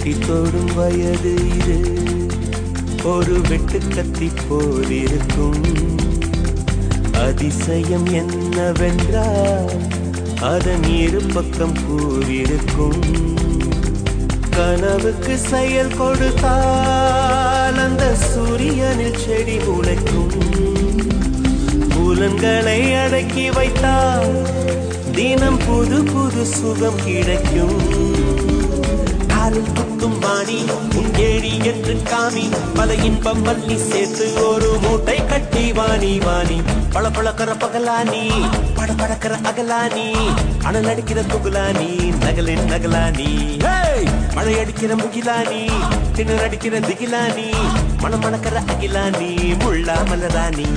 வெட்டி தொடும் வயது இது ஒரு வெட்டு கத்தி போலிருக்கும். அதிசயம் என்னவென்றால் அதன் இரு பக்கம் கூறியிருக்கும். கனவுக்கு செயல் கொடுத்தால் அந்த சூரியனில் செடி முளைக்கும். புலன்களை அடக்கி வைத்தால் தினம் புது புது சுகம் கிடைக்கும். காலில் குத்தும் வாணி உன் ஏழி என்று காமி பல இன்பம் மல்லி சேர்த்து ஒரு மூட்டை கட்டி வாணி வாணி பல பழக்கிற பகலானி படபடக்கிற அகலானி அனல் அடிக்கிற துகுலானி நகலின் நகலானி மழை அடிக்கிற முகிலானி திணற அடிக்கிற திகிலானி மணமணக்கிற அகிலானி முள்ளா மலராணி.